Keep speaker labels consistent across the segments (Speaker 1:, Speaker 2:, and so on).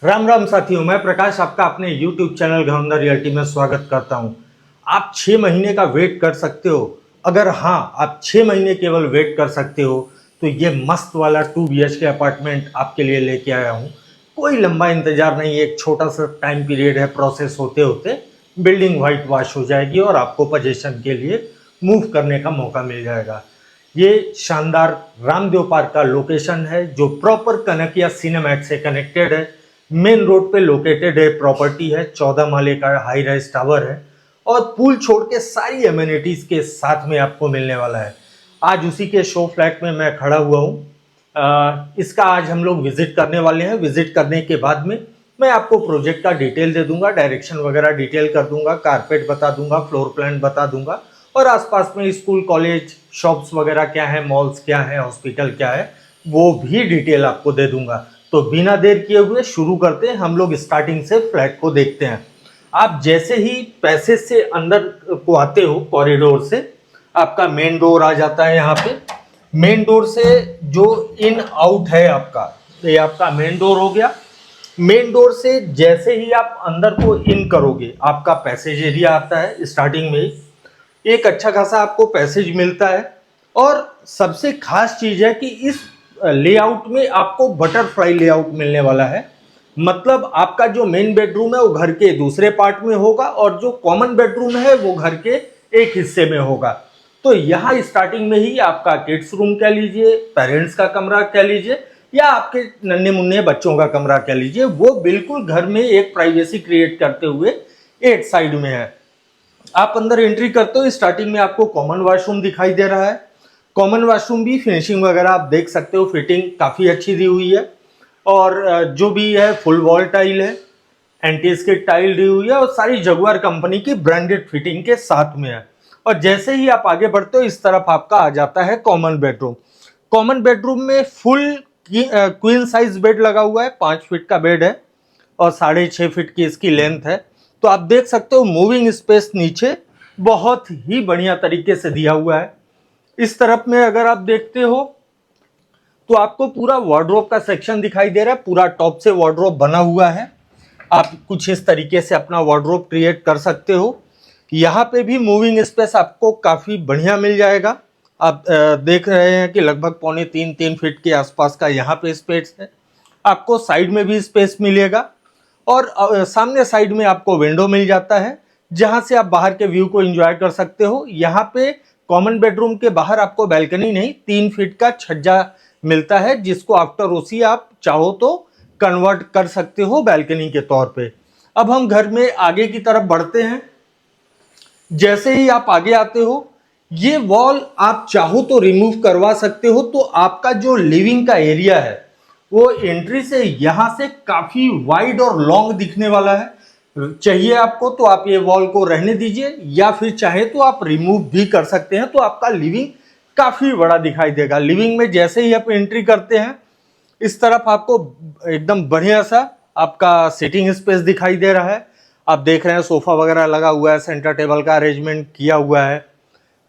Speaker 1: राम राम साथियों, मैं प्रकाश आपका अपने YouTube चैनल घमंडा रियल्टी में स्वागत करता हूं। आप 6 महीने का वेट कर सकते हो। अगर हाँ, आप 6 महीने केवल वेट कर सकते हो तो ये मस्त वाला 2 BHK अपार्टमेंट आपके लिए लेके आया हूं। कोई लंबा इंतजार नहीं, एक छोटा सा टाइम पीरियड है। प्रोसेस होते होते बिल्डिंग वाइट वॉश हो जाएगी और आपको पोजीशन के लिए मूव करने का मौका मिल जाएगा। ये शानदार रामदेव पार्क का लोकेशन है जो प्रॉपर कनकिया सिनेमैक्स से कनेक्टेड है। मेन रोड पे लोकेटेड है, प्रॉपर्टी है, 14 माले का हाई राइज टावर है और पूल छोड़ के सारी एमिनिटीज के साथ में आपको मिलने वाला है। आज उसी के शो फ्लैट में मैं खड़ा हुआ हूँ। इसका आज हम लोग विजिट करने वाले हैं। विजिट करने के बाद में मैं आपको प्रोजेक्ट का डिटेल दे दूंगा, डायरेक्शन वगैरह डिटेल कर दूंगा, कारपेट बता दूंगा, फ्लोर प्लान बता दूंगा और आसपास में स्कूल, कॉलेज, शॉप्स वगैरह क्या है, मॉल्स क्या है, हॉस्पिटल क्या है, वो भी डिटेल आपको दे दूंगा। तो बिना देर किए हुए शुरू करते हैं। हम लोग स्टार्टिंग से फ्लैट को देखते हैं। आप जैसे ही पैसेज से अंदर को आते हो कॉरिडोर से, आपका मेन डोर आ जाता है। यहाँ पे मेन डोर से जो इन आउट है आपका, तो ये आपका मेन डोर हो गया। मेन डोर से जैसे ही आप अंदर को इन करोगे, आपका पैसेज एरिया आता है। स्टार्टिंग में ही एक अच्छा खासा आपको पैसेज मिलता है और सबसे खास चीज है कि इस लेआउट में आपको बटरफ्लाई लेआउट मिलने वाला है। मतलब आपका जो मेन बेडरूम है वो घर के दूसरे पार्ट में होगा और जो कॉमन बेडरूम है वो घर के एक हिस्से में होगा। तो यहाँ स्टार्टिंग में ही आपका किड्स रूम कह लीजिए, पेरेंट्स का कमरा कह लीजिए या आपके नन्हे मुन्ने बच्चों का कमरा कह लीजिए, वो बिल्कुल घर में एक प्राइवेसी क्रिएट करते हुए एक साइड में है। आप अंदर एंट्री करते हो, स्टार्टिंग में आपको कॉमन वॉशरूम दिखाई दे रहा है। कॉमन वॉशरूम भी फिनिशिंग वगैरह आप देख सकते हो, फिटिंग काफ़ी अच्छी दी हुई है और जो भी है फुल वॉल टाइल है, एंटी स्किड टाइल दी हुई है और सारी जगुआर कंपनी की ब्रांडेड फिटिंग के साथ में है। और जैसे ही आप आगे बढ़ते हो इस तरफ आपका आ जाता है कॉमन बेडरूम। कॉमन बेडरूम में फुल क्वीन साइज बेड लगा हुआ है, 5 फीट का बेड है और 6.5 फीट की इसकी लेंथ है। तो आप देख सकते हो मूविंग स्पेस नीचे बहुत ही बढ़िया तरीके से दिया हुआ है। इस तरफ में अगर आप देखते हो तो आपको पूरा वार्डरोब का सेक्शन दिखाई दे रहा है। पूरा टॉप से वार्डरोब बना हुआ है। आप कुछ इस तरीके से अपना वार्डरोब क्रिएट कर सकते हो। यहाँ पे भी मूविंग स्पेस आपको काफ़ी बढ़िया मिल जाएगा। आप देख रहे हैं कि लगभग 2.25-3 फीट के आसपास का यहाँ पे स्पेस है। आपको साइड में भी स्पेस मिलेगा और सामने साइड में आपको विंडो मिल जाता है जहाँ से आप बाहर के व्यू को एंजॉय कर सकते हो। यहाँ पे कॉमन बेडरूम के बाहर आपको बैल्कनी नहीं, 3 फीट का छज्जा मिलता है जिसको आफ्टर ओसी आप चाहो तो कन्वर्ट कर सकते हो बैल्कनी के तौर पे। अब हम घर में आगे की तरफ बढ़ते हैं। जैसे ही आप आगे आते हो, ये वॉल आप चाहो तो रिमूव करवा सकते हो। तो आपका जो लिविंग का एरिया है वो एंट्री से यहां से काफी वाइड और लॉन्ग दिखने वाला है। चाहिए आपको तो आप ये वॉल को रहने दीजिए या फिर चाहे तो आप रिमूव भी कर सकते हैं। तो आपका लिविंग काफी बड़ा दिखाई देगा। लिविंग में जैसे ही आप एंट्री करते हैं इस तरफ आपको एकदम बढ़िया सा आपका सिटिंग स्पेस दिखाई दे रहा है। आप देख रहे हैं सोफा वगैरह लगा हुआ है, सेंटर टेबल का अरेंजमेंट किया हुआ है।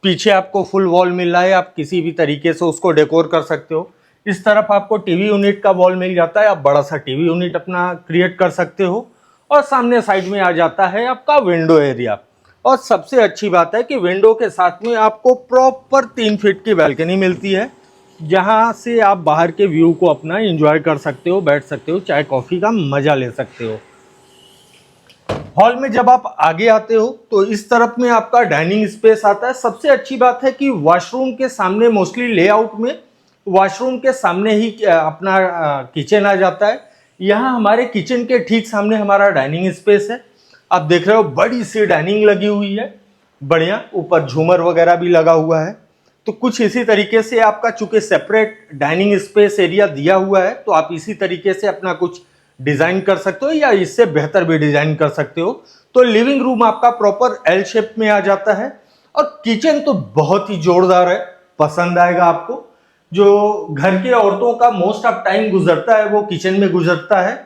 Speaker 1: पीछे आपको फुल वॉल मिल रहा है, आप किसी भी तरीके से उसको डेकोर कर सकते हो। इस तरफ आपको टीवी यूनिट का वॉल मिल जाता है, आप बड़ा सा टीवी यूनिट अपना क्रिएट कर सकते हो। और सामने साइड में आ जाता है आपका विंडो एरिया। और सबसे अच्छी बात है कि विंडो के साथ में आपको प्रॉपर 3 फीट की बैल्कनी मिलती है जहां से आप बाहर के व्यू को अपना एंजॉय कर सकते हो, बैठ सकते हो, चाय कॉफ़ी का मज़ा ले सकते हो। हॉल में जब आप आगे आते हो तो इस तरफ में आपका डाइनिंग स्पेस आता है। सबसे अच्छी बात है कि वॉशरूम के सामने, मोस्टली लेआउट में वॉशरूम के सामने ही अपना किचन आ जाता है। यहाँ हमारे किचन के ठीक सामने हमारा डाइनिंग स्पेस है। आप देख रहे हो बड़ी सी डाइनिंग लगी हुई है, बढ़िया, ऊपर झूमर वगैरह भी लगा हुआ है। तो कुछ इसी तरीके से आपका, चूंकि सेपरेट डाइनिंग स्पेस एरिया दिया हुआ है, तो आप इसी तरीके से अपना कुछ डिजाइन कर सकते हो या इससे बेहतर भी डिजाइन कर सकते हो। तो लिविंग रूम आपका प्रॉपर एल शेप में आ जाता है और किचन तो बहुत ही जोरदार है, पसंद आएगा आपको। जो घर के औरतों का मोस्ट ऑफ टाइम गुजरता है वो किचन में गुजरता है।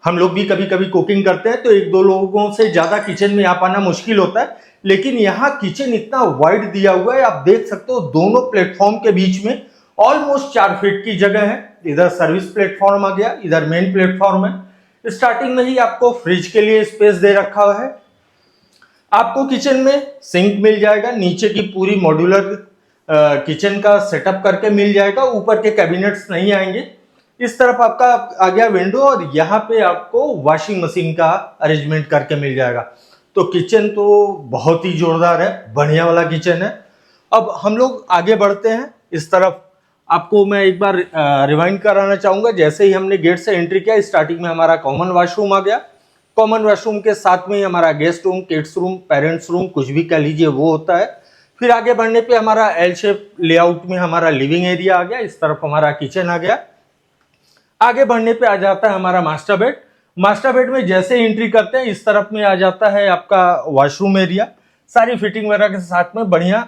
Speaker 1: हम लोग भी कभी कभी कुकिंग करते हैं तो 1-2 लोगों से ज्यादा किचन में आ पाना मुश्किल होता है, लेकिन यहाँ किचन इतना वाइड दिया हुआ है। आप देख सकते हो दोनों प्लेटफॉर्म के बीच में ऑलमोस्ट 4 फीट की जगह है। इधर सर्विस प्लेटफॉर्म आ गया, इधर मेन प्लेटफॉर्म है। स्टार्टिंग में ही आपको फ्रिज के लिए स्पेस दे रखा हुआ है। आपको किचन में सिंक मिल जाएगा, नीचे की पूरी मॉड्यूलर किचन का सेटअप करके मिल जाएगा, ऊपर के कैबिनेट्स नहीं आएंगे। इस तरफ आपका आ गया विंडो और यहाँ पे आपको वॉशिंग मशीन का अरेंजमेंट करके मिल जाएगा। तो किचन तो बहुत ही जोरदार है, बढ़िया वाला किचन है। अब हम लोग आगे बढ़ते हैं। इस तरफ आपको मैं एक बार रिवाइंड कराना चाहूँगा। जैसे ही हमने गेट से एंट्री किया, स्टार्टिंग में हमारा कॉमन वॉशरूम आ गया। कॉमन वॉशरूम के साथ में ही हमारा guest room, kids room, parents room, कुछ भी कह लीजिए, वो होता है। फिर आगे बढ़ने पे हमारा एल शेप लेआउट में हमारा लिविंग एरिया आ गया। इस तरफ हमारा किचन आ गया। आगे बढ़ने पे आ जाता है हमारा मास्टर बेड। मास्टर बेड में जैसे एंट्री करते हैं, इस तरफ में आ जाता है आपका वॉशरूम एरिया। सारी फिटिंग वगैरह के साथ में बढ़िया,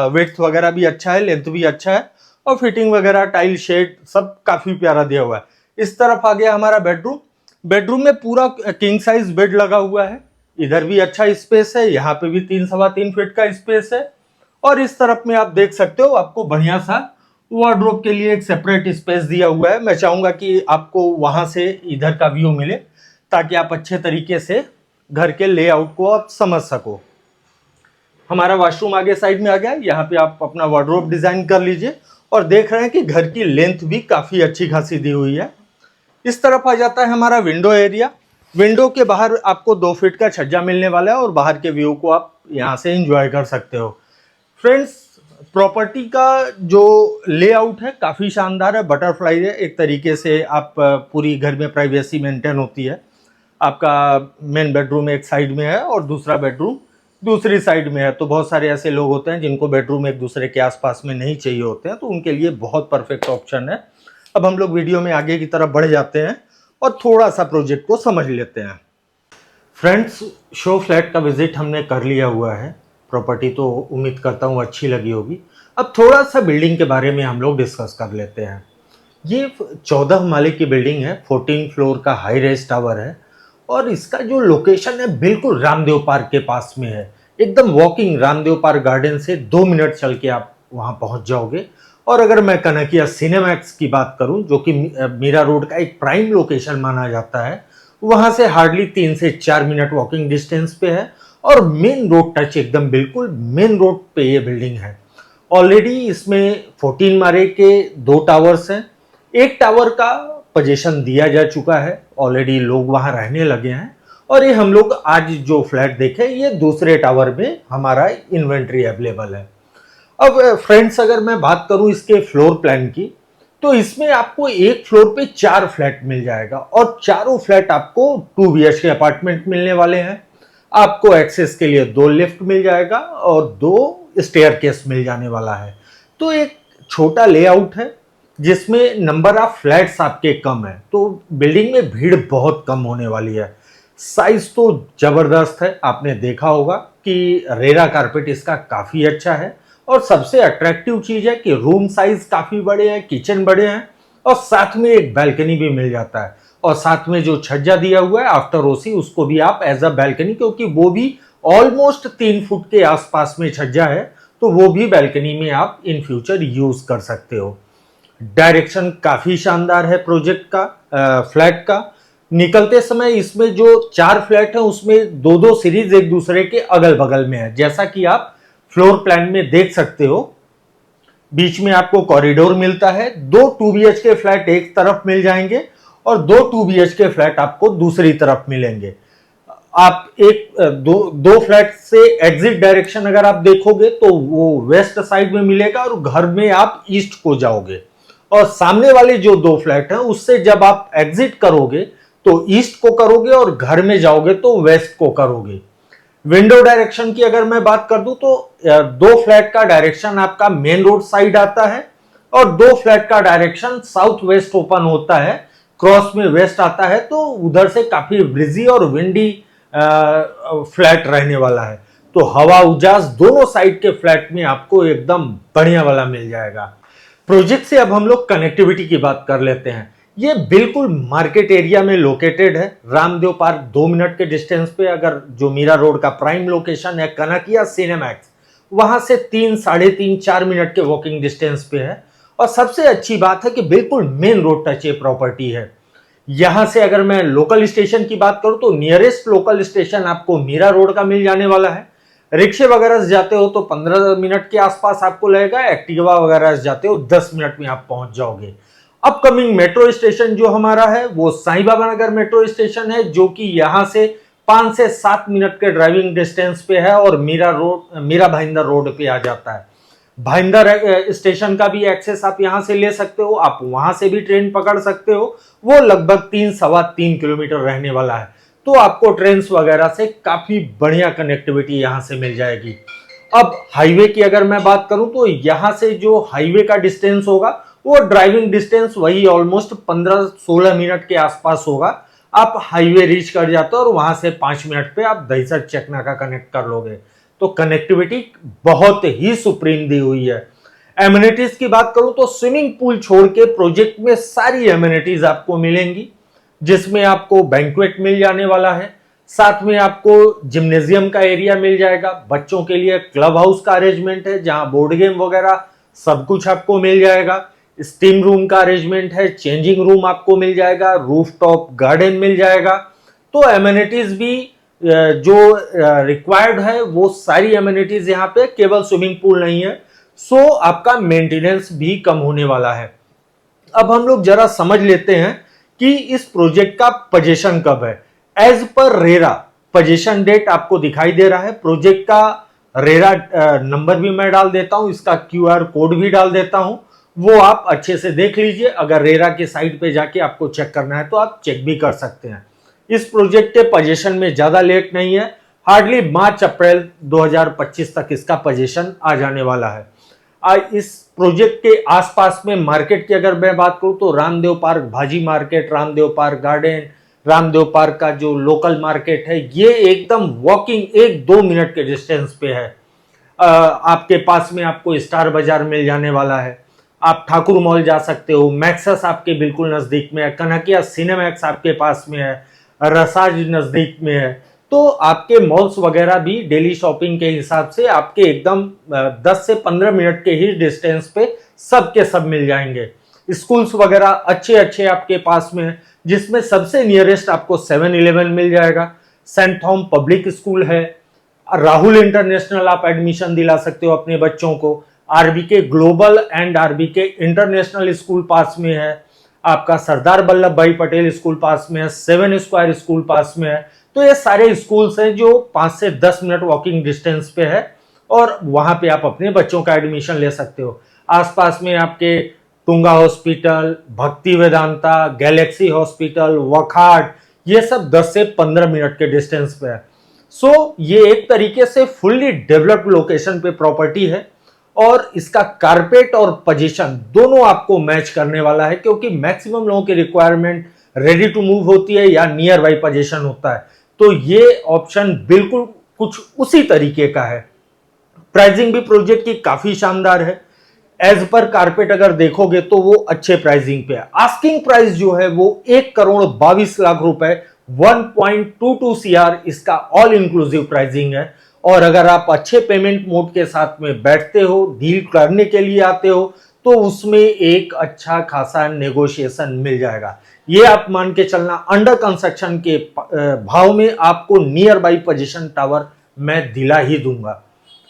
Speaker 1: विड्थ वगैरह भी अच्छा है, लेंथ भी अच्छा है, और फिटिंग वगैरह, टाइल शेड सब काफी प्यारा दिया हुआ है। इस तरफ आ गया हमारा बेडरूम। बेडरूम में पूरा किंग साइज बेड लगा हुआ है। इधर भी अच्छा स्पेस है, यहाँ पे भी 3 सवा 3 फीट का स्पेस है। और इस तरफ में आप देख सकते हो, आपको बढ़िया सा वार्डरोब के लिए एक सेपरेट स्पेस दिया हुआ है। मैं चाहूंगा कि आपको वहां से इधर का व्यू मिले, ताकि आप अच्छे तरीके से घर के लेआउट को आप समझ सको। हमारा वॉशरूम आगे साइड में आ गया। यहाँ पे आप अपना वार्डरोब डिजाइन कर लीजिए, और देख रहे हैं कि घर की लेंथ भी काफी अच्छी खासी दी हुई है। इस तरफ आ जाता है हमारा विंडो एरिया। विंडो के बाहर आपको 2 फीट का छज्जा मिलने वाला है, और बाहर के व्यू को आप यहाँ से एंजॉय कर सकते हो। फ्रेंड्स, प्रॉपर्टी का जो लेआउट है काफ़ी शानदार है, बटरफ्लाई है। एक तरीके से आप पूरी घर में प्राइवेसी मेंटेन होती है। आपका मेन बेडरूम एक साइड में है और दूसरा बेडरूम दूसरी साइड में है। तो बहुत सारे ऐसे लोग होते हैं जिनको बेडरूम एक दूसरे के आसपास में नहीं चाहिए होते हैं, तो उनके लिए बहुत परफेक्ट ऑप्शन है। अब हम लोग वीडियो में आगे की तरफ बढ़ जाते हैं और थोड़ा सा प्रोजेक्ट को समझ लेते हैं। फ्रेंड्स, शो फ्लैट का विजिट हमने कर लिया हुआ है। प्रॉपर्टी तो उम्मीद करता हूँ अच्छी लगी होगी। अब थोड़ा सा बिल्डिंग के बारे में हम लोग डिस्कस कर लेते हैं। ये 14 माले की बिल्डिंग है, 14 फ्लोर का हाई रेज टावर है, और इसका जो लोकेशन है बिल्कुल रामदेव पार्क के पास में है। एकदम वॉकिंग रामदेव पार्क गार्डन से 2 मिनट चल के आप वहाँ पहुँच जाओगे। और अगर मैं कनकिया सिनेमैक्स की बात करूँ, जो कि मीरा रोड का एक प्राइम लोकेशन माना जाता है, वहाँ से हार्डली 3 से 4 मिनट वॉकिंग डिस्टेंस पे है। और मेन रोड टच, एकदम बिल्कुल मेन रोड पे ये बिल्डिंग है। ऑलरेडी इसमें 14 माले के 2 टावर्स हैं। एक टावर का पोजीशन दिया जा चुका है, ऑलरेडी लोग वहां रहने लगे हैं। और ये हम लोग आज जो फ्लैट देखे, ये दूसरे टावर में हमारा इन्वेंट्री अवेलेबल है। अब फ्रेंड्स, अगर मैं बात करूं इसके फ्लोर प्लान की, तो इसमें आपको एक फ्लोर पे 4 फ्लैट मिल जाएगा, और चारों फ्लैट आपको 2 BHK अपार्टमेंट मिलने वाले हैं। आपको एक्सेस के लिए 2 लिफ्ट मिल जाएगा और 2 स्टेयरकेस मिल जाने वाला है। तो एक छोटा लेआउट है जिसमें नंबर ऑफ फ्लैट्स आपके कम है, तो बिल्डिंग में भीड़ बहुत कम होने वाली है। साइज तो जबरदस्त है, आपने देखा होगा कि रेरा कारपेट इसका काफी अच्छा है। और सबसे अट्रैक्टिव चीज है कि रूम साइज काफी बड़े हैं, किचन बड़े हैं, और साथ में एक बैल्कनी भी मिल जाता है। और साथ में जो छज्जा दिया हुआ है आफ्टर ओसी, उसको भी आप एज अ बैल्कनी, क्योंकि वो भी ऑलमोस्ट 3 फुट के आसपास में छज्जा है, तो वो भी बैल्कनी में आप इन फ्यूचर यूज कर सकते हो। डायरेक्शन काफी शानदार है प्रोजेक्ट का, फ्लैट का। निकलते समय इसमें जो 4 फ्लैट है उसमें 2-2 सीरीज एक दूसरे के अगल बगल में है, जैसा कि आप फ्लोर प्लान में देख सकते हो। बीच में आपको कॉरिडोर मिलता है। 2 2 BHK फ्लैट एक तरफ मिल जाएंगे और 2 2 BHK फ्लैट आपको दूसरी तरफ मिलेंगे। आप दो फ्लैट से एग्जिट डायरेक्शन अगर आप देखोगे तो वो वेस्ट साइड में मिलेगा, और घर में आप ईस्ट को जाओगे। और सामने वाले जो 2 फ्लैट हैं उससे जब आप एग्जिट करोगे तो ईस्ट को करोगे, और घर में जाओगे तो वेस्ट को करोगे। विंडो डायरेक्शन की अगर मैं बात कर दूं तो 2 फ्लैट का डायरेक्शन आपका मेन रोड साइड आता है, और 2 फ्लैट का डायरेक्शन साउथ वेस्ट ओपन होता है, क्रॉस में वेस्ट आता है। तो उधर से काफी ब्रिजी और विंडी फ्लैट रहने वाला है। तो हवा उजास दोनों साइड के फ्लैट में आपको एकदम बढ़िया वाला मिल जाएगा। प्रोजेक्ट से अब हम लोग कनेक्टिविटी की बात कर लेते हैं। ये बिल्कुल मार्केट एरिया में लोकेटेड है। रामदेव पार्क 2 मिनट के डिस्टेंस पे, अगर जो मीरा रोड का प्राइम लोकेशन है कनकिया सिनेमैक्स, वहां से 3, साढ़े 3, 4 मिनट के वॉकिंग डिस्टेंस पे है। और सबसे अच्छी बात है कि बिल्कुल मेन रोड टच ये प्रॉपर्टी है। यहाँ से अगर मैं लोकल स्टेशन की बात करूं तो नियरेस्ट लोकल स्टेशन आपको मीरा रोड का मिल जाने वाला है। रिक्शे वगैरह से जाते हो तो 15 मिनट के आसपास आपको लगेगा, एक्टिवा वगैरह से जाते हो 10 मिनट में आप पहुंच जाओगे। अपकमिंग मेट्रो स्टेशन जो हमारा है वो साईं बाबा नगर मेट्रो स्टेशन है, जो कि यहाँ से 5 से 7 मिनट के ड्राइविंग डिस्टेंस पे है और मीरा भाईंदर रोड पे आ जाता है। भाईंदर स्टेशन का भी एक्सेस आप यहाँ से ले सकते हो, आप वहां से भी ट्रेन पकड़ सकते हो। वो लगभग 3-3.25 किलोमीटर रहने वाला है, तो आपको ट्रेन वगैरह से काफी बढ़िया कनेक्टिविटी यहाँ से मिल जाएगी। अब हाईवे की अगर मैं बात करूं तो यहाँ से जो हाईवे का डिस्टेंस होगा वो ड्राइविंग डिस्टेंस वही ऑलमोस्ट 15-16 मिनट के आसपास होगा। आप हाईवे रीच कर जाते हो और वहां से 5 मिनट पे आप दहीसर चकनाका कनेक्ट कर लोगे। तो कनेक्टिविटी बहुत ही सुप्रीम दी हुई है। एमिनिटीज की बात करूं तो स्विमिंग पूल छोड़ के प्रोजेक्ट में सारी एमिनिटीज आपको मिलेंगी, जिसमें आपको बैंक्वेट मिल जाने वाला है, साथ में आपको जिम्नेजियम का एरिया मिल जाएगा, बच्चों के लिए क्लब हाउस का अरेंजमेंट है जहां बोर्ड गेम वगैरह सब कुछ आपको मिल जाएगा, स्टीम रूम का अरेंजमेंट है, चेंजिंग रूम आपको मिल जाएगा, रूफटॉप गार्डन मिल जाएगा। तो एमिनिटीज भी जो रिक्वायर्ड है वो सारी एमिनिटीज यहाँ पे, केवल स्विमिंग पूल नहीं है। सो आपका मेंटेनेंस भी कम होने वाला है। अब हम लोग जरा समझ लेते हैं कि इस प्रोजेक्ट का पोजीशन कब है। As per RERA position date आपको दिखाई दे रहा है। प्रोजेक्ट का रेरा नंबर भी मैं डाल देता हूं, इसका QR कोड भी डाल देता हूं, वो आप अच्छे से देख लीजिए। अगर रेरा के साइट पे जाके आपको चेक करना है तो आप चेक भी कर सकते हैं। इस प्रोजेक्ट के पोजीशन में ज्यादा लेट नहीं है, हार्डली मार्च-अप्रैल 2025 तक इसका पोजीशन आ जाने वाला है। इस प्रोजेक्ट के आसपास में मार्केट की अगर मैं बात करूं तो रामदेव पार्क भाजी market, Ramdev park garden, Ramdev park का जो लोकल मार्केट है, ये एकदम वॉकिंग 1-2 मिनट के डिस्टेंस पे है। आपके पास में आपको स्टार बाजार मिल जाने वाला है, आप ठाकुर मॉल जा सकते हो, मैक्सस आपके बिल्कुल नजदीक में है, कनकिया सिनेमैक्स आपके पास में है, रसाज नजदीक में है। तो आपके मॉल्स वगैरह भी डेली शॉपिंग के हिसाब से आपके एकदम 10 से 15 मिनट के ही डिस्टेंस पे सब के सब मिल जाएंगे। स्कूल्स वगैरह अच्छे अच्छे आपके पास में है, जिसमें सबसे नियरेस्ट आपको 7-Eleven मिल जाएगा, सेंट थॉम पब्लिक स्कूल है, राहुल इंटरनेशनल आप एडमिशन दिला सकते हो अपने बच्चों को, RBK global and RBK international school पास में है, आपका सरदार वल्लभ भाई पटेल स्कूल पास में है, 7 स्क्वायर स्कूल पास में है। तो ये सारे स्कूल्स हैं जो 5 से 10 मिनट वॉकिंग डिस्टेंस पे है और वहां पे आप अपने बच्चों का एडमिशन ले सकते हो। आसपास में आपके टुंगा हॉस्पिटल, भक्ति वेदांता, गैलेक्सी हॉस्पिटल, वखाट, ये सब 10 से 15 मिनट के डिस्टेंस पे है। सो ये एक तरीके से फुल्ली डेवलप्ड लोकेशन पे प्रॉपर्टी है और इसका कारपेट और पोजीशन दोनों आपको मैच करने वाला है, क्योंकि मैक्सिमम लोगों की रिक्वायरमेंट रेडी टू मूव होती है या नियर बाई पोजीशन होता है। तो ये ऑप्शन बिल्कुल कुछ उसी तरीके का है। प्राइसिंग भी प्रोजेक्ट की काफी शानदार है। एज पर कारपेट अगर देखोगे तो वो अच्छे प्राइसिंग पे है। आस्किंग प्राइस जो है वो 1,22,00,000 रुपए, 1.22 CR इसका ऑल इंक्लूसिव प्राइसिंग है। और अगर आप अच्छे पेमेंट मोड के साथ में बैठते हो, डील करने के लिए आते हो, तो उसमें एक अच्छा खासा नेगोशिएशन मिल जाएगा। ये आप मान के चलना, अंडर कंस्ट्रक्शन के भाव में आपको नियर बाई पोजीशन टावर मैं दिला ही दूंगा।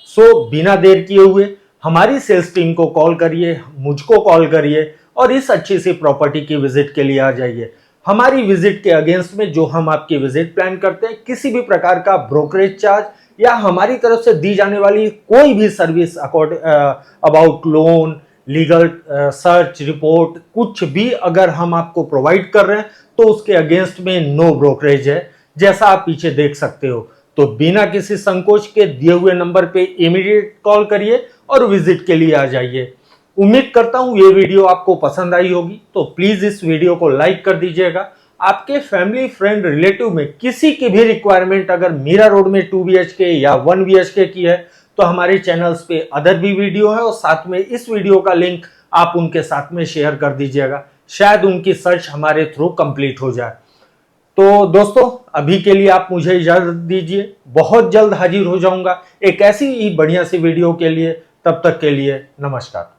Speaker 1: सो बिना देर किए हुए हमारी सेल्स टीम को कॉल करिए, मुझको कॉल करिए और इस अच्छी सी प्रॉपर्टी की विजिट के लिए आ जाइए। हमारी विजिट के अगेंस्ट में जो हम आपकी विजिट प्लान करते हैं, किसी भी प्रकार का ब्रोकरेज चार्ज या हमारी तरफ से दी जाने वाली कोई भी service about loan, legal search report, कुछ भी अगर हम आपको प्रोवाइड कर रहे हैं तो उसके अगेंस्ट में नो ब्रोकरेज है, जैसा आप पीछे देख सकते हो। तो बिना किसी संकोच के दिए हुए नंबर पे इमीडिएट कॉल करिए और विजिट के लिए आ जाइए। उम्मीद करता हूं ये वीडियो आपको पसंद आई होगी, तो प्लीज इस वीडियो को लाइक कर दीजिएगा। आपके फैमिली फ्रेंड रिलेटिव में किसी की भी रिक्वायरमेंट अगर मीरा रोड में 2 BHK या 1 BHK की है तो हमारे चैनल्स पे अदर भी वीडियो है और साथ में इस वीडियो का लिंक आप उनके साथ में शेयर कर दीजिएगा, शायद उनकी सर्च हमारे थ्रू कंप्लीट हो जाए। तो दोस्तों अभी के लिए आप मुझे इजाजत दीजिए, बहुत जल्द हाजिर हो जाऊंगा एक ऐसी ही बढ़िया सी वीडियो के लिए। तब तक के लिए नमस्कार।